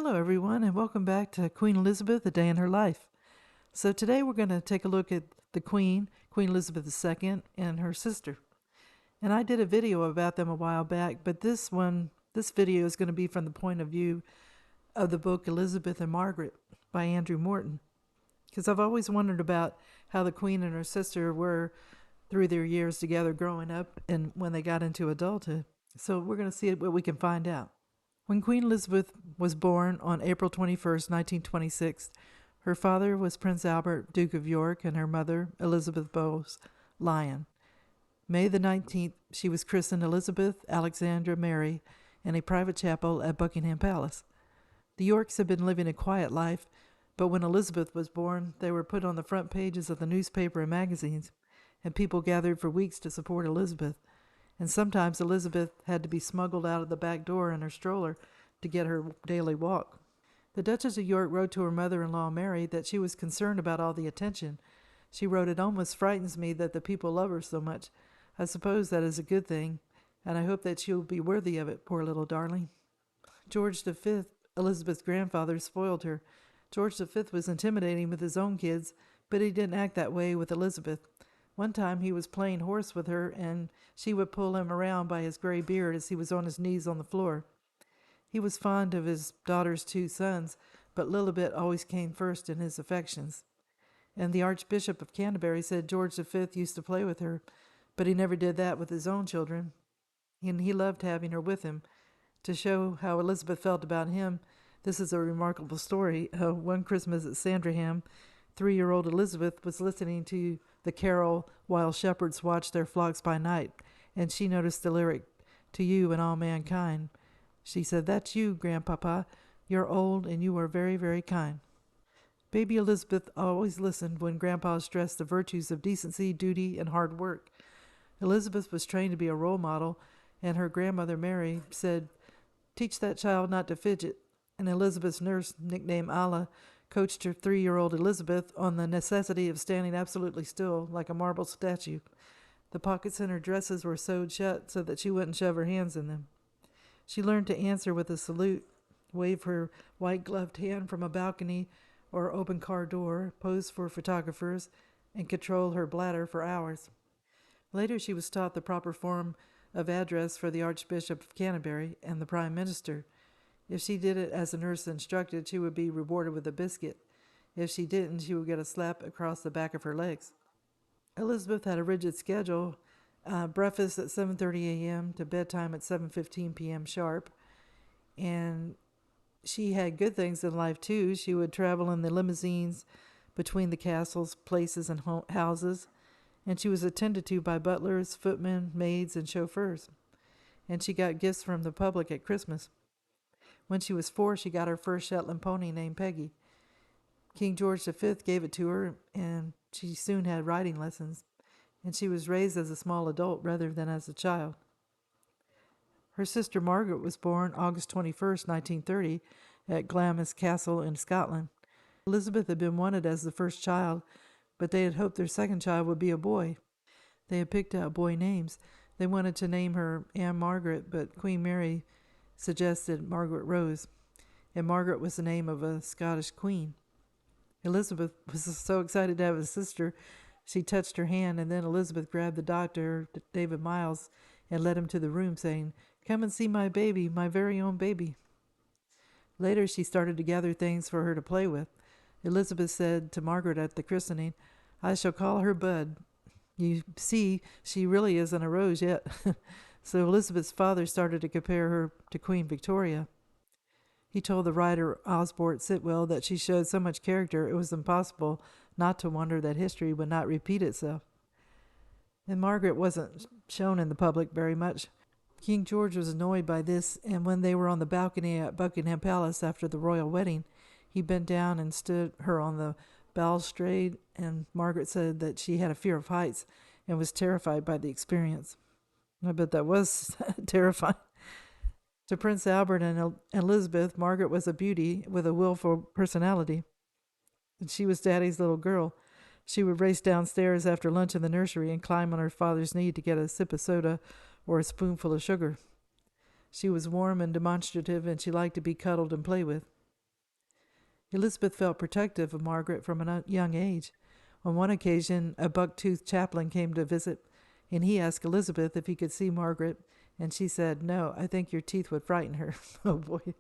Hello, everyone, and welcome back to Queen Elizabeth, A Day in Her Life. So, today we're going to take a look at the Queen, Queen Elizabeth II, and her sister. And I did a video about them a while back, but this video is going to be from the point of view of the book Elizabeth and Margaret by Andrew Morton. Because I've always wondered about how the Queen and her sister were through their years together growing up and when they got into adulthood. So, we're going to see what we can find out. When Queen Elizabeth was born on April 21st, 1926, her father was Prince Albert, Duke of York, and her mother, Elizabeth Bowes Lyon. May the 19th, she was christened Elizabeth Alexandra Mary in a private chapel at Buckingham Palace. The Yorks had been living a quiet life, but when Elizabeth was born, they were put on the front pages of the newspaper and magazines, and people gathered for weeks to support Elizabeth. And sometimes Elizabeth had to be smuggled out of the back door in her stroller to get her daily walk. The Duchess of York wrote to her mother-in-law Mary that she was concerned about all the attention. She wrote, "It almost frightens me that the people love her so much. I suppose that is a good thing, and I hope that she will be worthy of it, poor little darling." George V, Elizabeth's grandfather, spoiled her. George V was intimidating with his own kids, but he didn't act that way with Elizabeth. One time he was playing horse with her, and she would pull him around by his gray beard as he was on his knees on the floor. He was fond of his daughter's two sons, but Lilibet always came first in his affections. And the Archbishop of Canterbury said George V used to play with her, but he never did that with his own children, and he loved having her with him. To show how Elizabeth felt about him, this is a remarkable story. One Christmas at Sandringham, 3-year-old Elizabeth was listening to the carol while shepherds watched their flocks by night, and she noticed the lyric, "To you and all mankind." She said, "That's you, Grandpapa. You're old and you are very, very kind." Baby Elizabeth always listened when Grandpa stressed the virtues of decency, duty, and hard work. Elizabeth was trained to be a role model, and her grandmother Mary said, "Teach that child not to fidget." And Elizabeth's nurse, nicknamed Allah, coached her 3-year-old Elizabeth on the necessity of standing absolutely still, like a marble statue. The pockets in her dresses were sewed shut so that she wouldn't shove her hands in them. She learned to answer with a salute, wave her white-gloved hand from a balcony or open car door, pose for photographers, and control her bladder for hours. Later she was taught the proper form of address for the Archbishop of Canterbury and the Prime Minister. If she did it as the nurse instructed, she would be rewarded with a biscuit. If she didn't, she would get a slap across the back of her legs. Elizabeth had a rigid schedule, breakfast at 7:30 a.m. to bedtime at 7:15 p.m. sharp. And she had good things in life, too. She would travel in the limousines between the castles, places, and houses. And she was attended to by butlers, footmen, maids, and chauffeurs. And she got gifts from the public at Christmas. When she was 4, she got her first Shetland pony named Peggy. King George V gave it to her, and she soon had riding lessons, and she was raised as a small adult rather than as a child. Her sister Margaret was born August 21st, 1930, at Glamis Castle in Scotland. Elizabeth had been wanted as the first child, but they had hoped their second child would be a boy. They had picked out boy names. They wanted to name her Anne Margaret, but Queen Mary suggested Margaret Rose, and Margaret was the name of a Scottish queen. Elizabeth was so excited to have a sister, she touched her hand, and then Elizabeth grabbed the doctor, David Miles, and led him to the room, saying, "Come and see my baby, my very own baby." Later, she started to gather things for her to play with. Elizabeth said to Margaret at the christening, "I shall call her Bud. You see, she really isn't a rose yet." So Elizabeth's father started to compare her to Queen Victoria. He told the writer Osbert Sitwell that she showed so much character it was impossible not to wonder that history would not repeat itself. And Margaret wasn't shown in the public very much. King George was annoyed by this, and when they were on the balcony at Buckingham Palace after the royal wedding, he bent down and stood her on the balustrade, and Margaret said that she had a fear of heights and was terrified by the experience. I bet that was terrifying. To Prince Albert and Elizabeth, Margaret was a beauty with a willful personality. And she was Daddy's little girl. She would race downstairs after lunch in the nursery and climb on her father's knee to get a sip of soda or a spoonful of sugar. She was warm and demonstrative, and she liked to be cuddled and played with. Elizabeth felt protective of Margaret from a young age. On one occasion, a buck-toothed chaplain came to visit, and he asked Elizabeth if he could see Margaret, and she said, "No, I think your teeth would frighten her." Oh boy.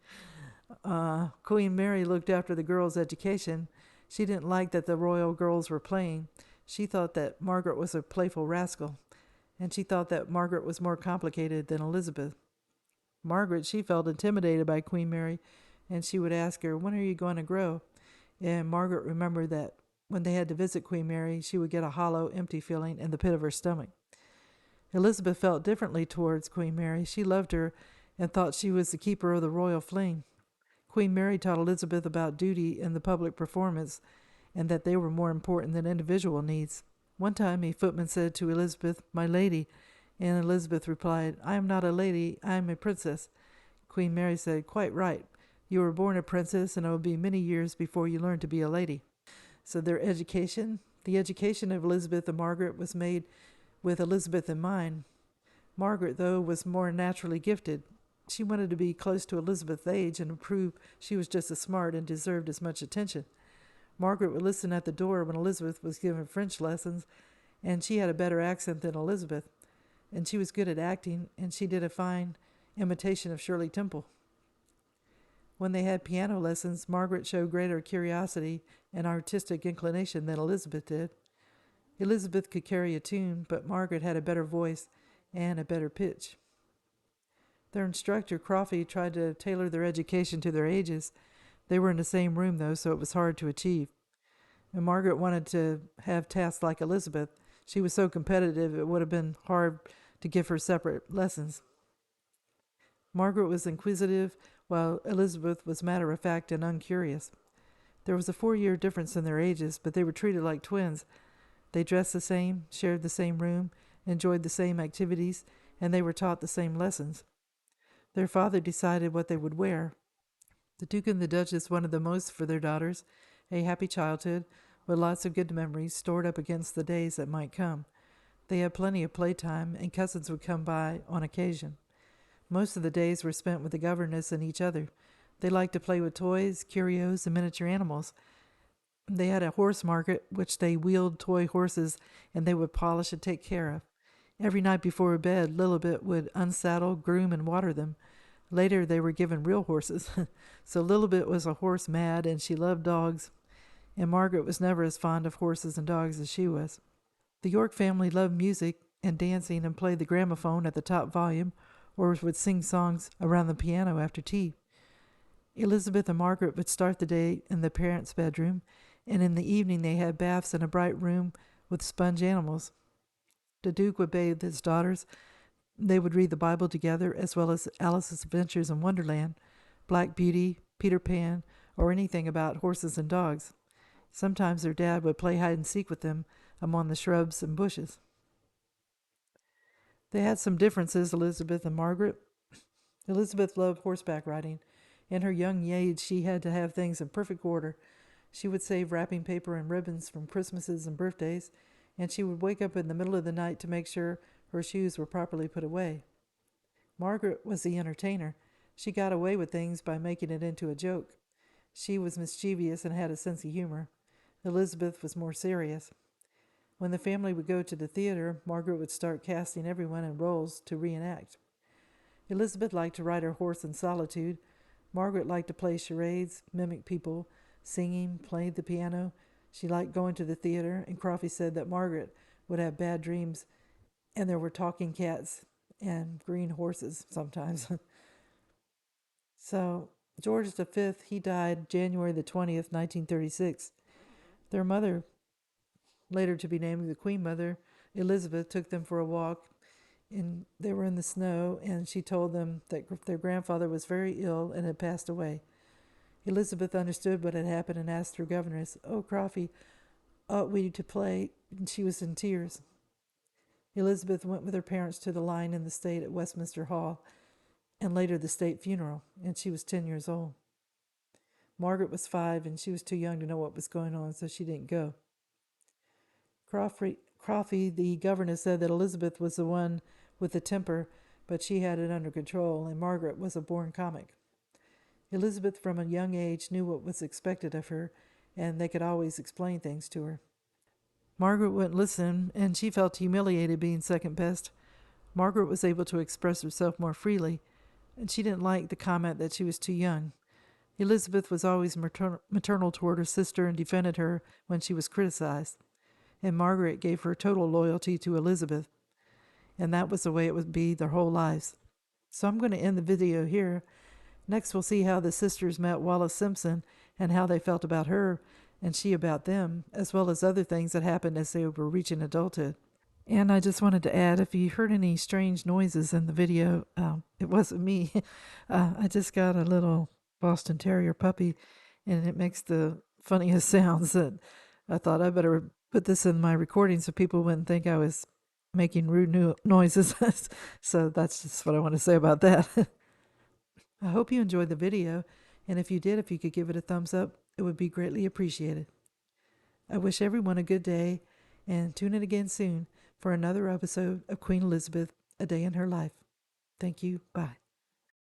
Queen Mary looked after the girls' education. She didn't like that the royal girls were playing. She thought that Margaret was a playful rascal, and she thought that Margaret was more complicated than Elizabeth. Margaret, she felt intimidated by Queen Mary, and she would ask her, "When are you going to grow?" And Margaret remembered that when they had to visit Queen Mary, she would get a hollow, empty feeling in the pit of her stomach. Elizabeth felt differently towards Queen Mary. She loved her and thought she was the keeper of the royal fling. Queen Mary taught Elizabeth about duty and the public performance, and that they were more important than individual needs. One time a footman said to Elizabeth, "My lady," and Elizabeth replied, "I am not a lady, I am a princess." Queen Mary said, "Quite right. You were born a princess, and it will be many years before you learn to be a lady." So the education of Elizabeth and Margaret was made with Elizabeth in mind. Margaret, though, was more naturally gifted. She wanted to be close to Elizabeth's age and to prove she was just as smart and deserved as much attention. Margaret would listen at the door when Elizabeth was giving French lessons, and she had a better accent than Elizabeth, and she was good at acting, and she did a fine imitation of Shirley Temple. When they had piano lessons, Margaret showed greater curiosity and artistic inclination than Elizabeth did. Elizabeth could carry a tune, but Margaret had a better voice and a better pitch. Their instructor, Crofty, tried to tailor their education to their ages. They were in the same room, though, so it was hard to achieve. And Margaret wanted to have tasks like Elizabeth. She was so competitive, it would have been hard to give her separate lessons. Margaret was inquisitive, while Elizabeth was matter of fact and uncurious. There was a 4-year difference in their ages, but they were treated like twins. They dressed the same, shared the same room, enjoyed the same activities, and they were taught the same lessons. Their father decided what they would wear. The Duke and the Duchess wanted the most for their daughters, a happy childhood with lots of good memories stored up against the days that might come. They had plenty of playtime, and cousins would come by on occasion. Most of the days were spent with the governess and each other. They liked to play with toys, curios, and miniature animals. They had a horse market, which they wheeled toy horses and they would polish and take care of. Every night before bed, Lilibet would unsaddle, groom, and water them. Later, they were given real horses. So Lilibet was a horse mad, and she loved dogs, and Margaret was never as fond of horses and dogs as she was. The York family loved music and dancing and played the gramophone at the top volume, or would sing songs around the piano after tea. Elizabeth and Margaret would start the day in the parents' bedroom, and in the evening they had baths in a bright room with sponge animals. The Duke would bathe his daughters. They would read the Bible together, as well as Alice's Adventures in Wonderland, Black Beauty, Peter Pan, or anything about horses and dogs. Sometimes their dad would play hide and seek with them among the shrubs and bushes. They had some differences, Elizabeth and Margaret. Elizabeth loved horseback riding. In her young age, she had to have things in perfect order. She would save wrapping paper and ribbons from Christmases and birthdays, and she would wake up in the middle of the night to make sure her shoes were properly put away. Margaret was the entertainer. She got away with things by making it into a joke. She was mischievous and had a sense of humor. Elizabeth was more serious. When the family would go to the theater, Margaret would start casting everyone in roles to reenact. Elizabeth liked to ride her horse in solitude. Margaret liked to play charades, mimic people, singing, played the piano. She liked going to the theater, and Crofty said that Margaret would have bad dreams, and there were talking cats and green horses sometimes. So, George V, he died January the 20th, 1936. Their mother, later to be named the Queen Mother, Elizabeth, took them for a walk, and they were in the snow, and she told them that their grandfather was very ill and had passed away. Elizabeth understood what had happened and asked her governess, "Oh, Crofty, ought we to play?" And she was in tears. Elizabeth went with her parents to the Lying in the State at Westminster Hall, and later the state funeral, and she was 10 years old. Margaret was 5, and she was too young to know what was going on, so she didn't go. Crofty, the governess, said that Elizabeth was the one with the temper, but she had it under control, and Margaret was a born comic. Elizabeth, from a young age, knew what was expected of her, and they could always explain things to her. Margaret wouldn't listen, and she felt humiliated being second best. Margaret was able to express herself more freely, and she didn't like the comment that she was too young. Elizabeth was always maternal toward her sister and defended her when she was criticized. And Margaret gave her total loyalty to Elizabeth, and that was the way it would be their whole lives. So I'm going to end the video here. Next, we'll see how the sisters met Wallis Simpson and how they felt about her and she about them, as well as other things that happened as they were reaching adulthood. And I just wanted to add, if you heard any strange noises in the video, it wasn't me. I just got a little Boston Terrier puppy, and it makes the funniest sounds that I thought I better put this in my recording so people wouldn't think I was making rude noises. So that's just what I want to say about that. I hope you enjoyed the video, and if you did, if you could give it a thumbs up, it would be greatly appreciated. I wish everyone a good day, and tune in again soon for another episode of Queen Elizabeth, A Day in Her Life. Thank you. Bye.